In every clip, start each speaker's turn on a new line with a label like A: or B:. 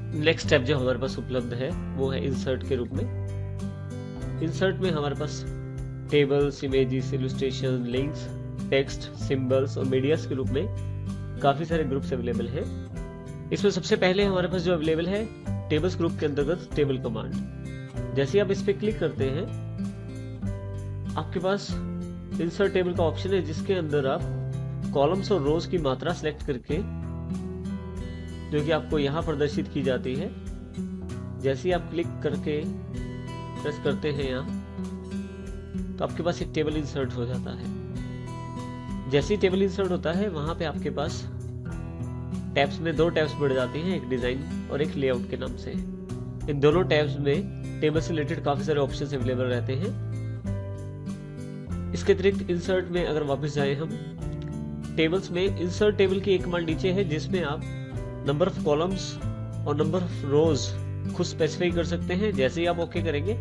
A: Next step जो हमारे पास उपलब्ध है वो है इंसर्ट के रूप में। इंसर्ट में हमारे पास tables, images, illustration, links, text, symbols और मीडियास के रूप में काफ़ी सारे ग्रुप्स अवेलेबल हैं। इसमें सबसे पहले हमारे पास जो अवेलेबल है टेबल्स ग्रुप के अंतर्गत टेबल कमांड। जैसे ही आप इस पर क्लिक करते हैं आपके पास इंसर्ट टेबल का ऑप्शन है, जिसके अंदर आप कॉलम्स और रोज की मात्रा सेलेक्ट करके, जो कि आपको यहाँ प्रदर्शित की जाती है, जैसे ही आप क्लिक करके प्रेस करते हैं यहाँ, तो आपके पास एक टेबल इंसर्ट हो जाता है। जैसे ही टेबल इंसर्ट होता है वहां पे आपके पास टैब्स में 2 टैब्स बढ़ जाती हैं, एक डिजाइन और एक लेआउट के नाम से। इन दोनों टैब्स में टेबल से रिलेटेड काफी सारे ऑप्शंस अवेलेबल रहते हैं। इसके अतिरिक्त इंसर्ट में अगर वापस जाए हम, टेबल्स में इंसर्ट टेबल की एक कमांड नीचे है, जिसमें आप नंबर ऑफ कॉलम्स और नंबर ऑफ रोज खुद स्पेसिफाई कर सकते हैं। जैसे ही आप ओके करेंगे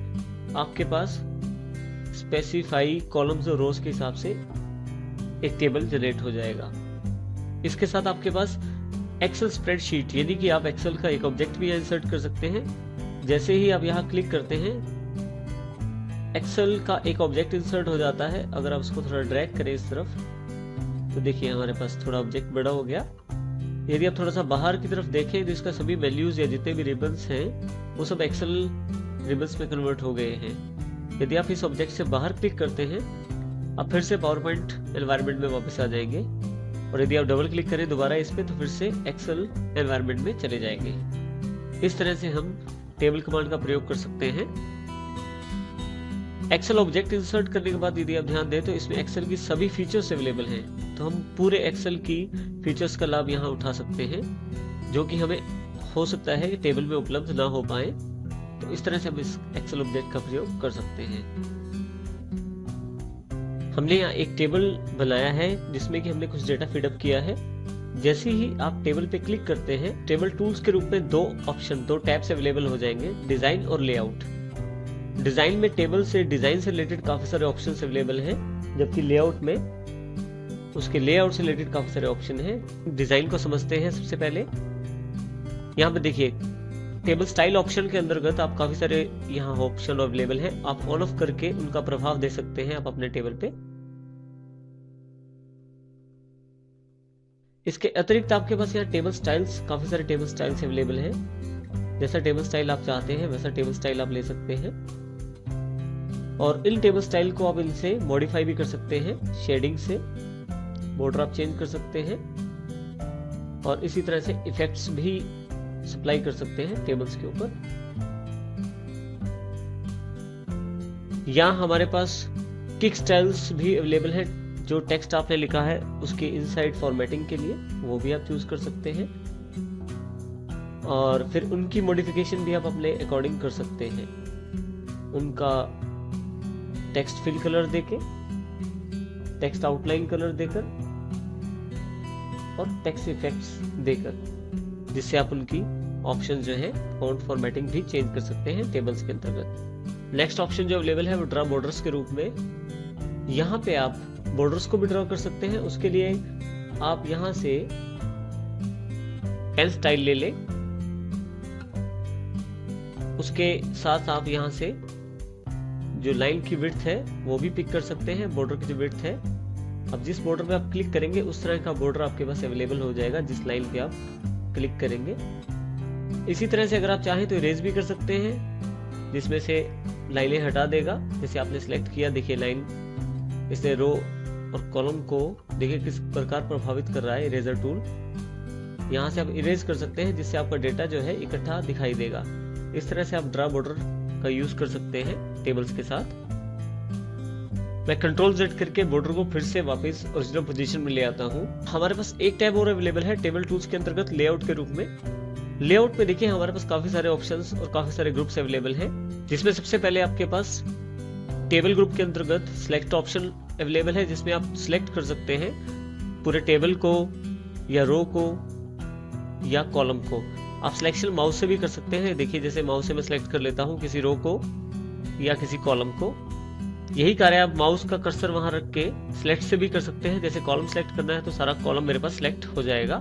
A: आपके पास स्पेसिफाई कॉलम्स और रोज के हिसाब से एक टेबल जनरेट हो जाएगा। इसके साथ आपके पास एक्सेल स्प्रेडशीट, यानी कि आप एक्सेल का एक ऑब्जेक्ट भी इंसर्ट कर सकते हैं। जैसे ही आप यहाँ क्लिक करते हैं एक्सेल का एक ऑब्जेक्ट इंसर्ट हो जाता है। अगर आप उसको थोड़ा ड्रैग करें इस तरफ तो देखिए हमारे पास थोड़ा ऑब्जेक्ट बड़ा हो गया। यदि आप थोड़ा सा बाहर की तरफ देखें तो इसका सभी वैल्यूज या जितने भी रिबन्स हैं वो सब एक्सेल रिबन्स में कन्वर्ट हो गए हैं। यदि आप इस ऑब्जेक्ट से बाहर क्लिक करते हैं आप फिर से पावर पॉइंट एनवायरनमेंट में वापस आ जाएंगे, और यदि आप डबल क्लिक करें दोबारा इस पे तो फिर से एक्सेल एनवायरनमेंट में चले जाएंगे। इस तरह से हम टेबल कमांड का प्रयोग कर सकते हैं। एक्सेल ऑब्जेक्ट इंसर्ट करने के बाद यदि आप ध्यान दें तो इसमें एक्सेल की सभी फीचर्स अवेलेबल हैं, तो हम पूरे एक्सेल की फीचर्स का लाभ यहाँ उठा सकते हैं, जो कि हमें हो सकता है कि टेबल में उपलब्ध ना हो पाए। तो इस तरह से हम इस एक्सेल ऑब्जेक्ट का प्रयोग कर सकते हैं। हमने यहाँ एक टेबल बनाया है जिसमें कि हमने कुछ डेटा फीडअप किया है। जैसे ही आप टेबल पे क्लिक करते हैं टेबल टूल्स के रूप में 2 टैब्स अवेलेबल हो जाएंगे, डिजाइन और लेआउट। डिजाइन में टेबल से डिजाइन से रिलेटेड काफी सारे ऑप्शंस अवेलेबल हैं, जबकि लेआउट में उसके लेआउट से रिलेटेड काफी सारे ऑप्शन हैं। डिजाइन को समझते हैं सबसे पहले। यहाँ पे देखिए टेबल स्टाइल ऑप्शन के अंतर्गत आप काफी सारे यहाँ ऑप्शन अवेलेबल हैं। आप ऑन ऑफ करके उनका प्रभाव दे सकते हैं आप अपने टेबल पे। इसके अतिरिक्त आपके पास यहाँ टेबल स्टाइल्स, काफी सारे टेबल स्टाइल्स अवेलेबल हैं। जैसा टेबल स्टाइल आप चाहते हैं वैसा टेबल स्टाइल आप ले सकते हैं, और इन टेबल स्टाइल को आप इनसे मॉडिफाई भी कर सकते हैं। शेडिंग से बॉर्डर आप चेंज कर सकते हैं, और इसी तरह से इफेक्ट्स भी सप्लाई कर सकते हैं टेबल्स के ऊपर। यहाँ हमारे पास किक स्टाइल्स भी अवेलेबल है। जो टेक्स्ट आपने लिखा है उसके इनसाइड फॉर्मेटिंग के लिए वो भी आप चूज कर सकते हैं, और फिर उनकी मॉडिफिकेशन भी आप अपने अकॉर्डिंग कर सकते हैं। उनका टेक्स्ट फिल कलर देके, टेक्स्ट आउटलाइन कलर देकर और टेक्स्ट इफेक्ट्स देकर, जिससे आप उनकी ऑप्शन जो है फॉन्ट फॉर्मेटिंग भी चेंज कर सकते हैं टेबल्स के अंतर्गत। नेक्स्ट ऑप्शन जो अवेलेबल है वो ड्रा बॉर्डर्स के रूप में। यहाँ पे आप बॉर्डर्स को भी ड्रा कर सकते हैं। उसके लिए आप यहाँ से पेन स्टाइल ले लें, उसके साथ आप यहाँ से जो लाइन की विड्थ है वो भी पिक कर सकते हैं, बॉर्डर की जो विड्थ है। अब जिस बॉर्डर पे आप क्लिक करेंगे उस तरह का बॉर्डर आपके पास अवेलेबल हो जाएगा जिस लाइन पे आप क्लिक करेंगे। इसी तरह से अगर आप चाहें तो इरेज भी कर सकते हैं, जिसमें से लाइनें हटा देगा। जैसे आपने सिलेक्ट किया, देखिए लाइन इसने रो और कॉलम को देखिए किस प्रकार प्रभावित कर रहा है इरेजर टूल। यहाँ से आप इरेज कर सकते हैं, जिससे आपका डेटा जो है इकट्ठा दिखाई देगा। इस तरह से आप ड्रा बॉर्डर का यूज कर सकते हैं टेबल्स के साथ। मैं कंट्रोल Z करके बॉर्डर को फिर से वापस ओरिजिनल पोजीशन में ले आता हूँ। हमारे पास एक टैब और अवेलेबल है टेबल टूल्स के अंतर्गत लेआउट के रूप में। लेआउट में देखिए हमारे पास काफी सारे ऑप्शंस और काफी सारे ग्रुप्स अवेलेबल हैं, जिसमें सबसे पहले आपके पास टेबल ग्रुप के अंतर्गत सिलेक्ट ऑप्शन अवेलेबल है, जिसमें आप सिलेक्ट कर सकते हैं पूरे टेबल को या रो को या कॉलम को। आप सिलेक्शन माउस से भी कर सकते हैं। देखिए जैसे माउस से मैं सिलेक्ट कर लेता हूं किसी रो को या किसी कॉलम को। यही कार्य आप माउस का कर्सर वहां रख के सिलेक्ट से भी कर सकते हैं। जैसे कॉलम सिलेक्ट करना है तो सारा कॉलम मेरे पास सिलेक्ट हो जाएगा।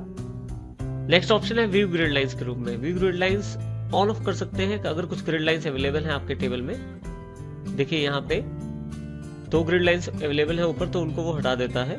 A: नेक्स्ट ऑप्शन है व्यू ग्रिड लाइंस के रूप में। View grid lines on off कर सकते हैं कि अगर कुछ ग्रिड लाइंस अवेलेबल हैं आपके टेबल में। देखिए यहाँ पे 2 ग्रिड लाइंस अवेलेबल है ऊपर, तो उनको वो हटा देता है।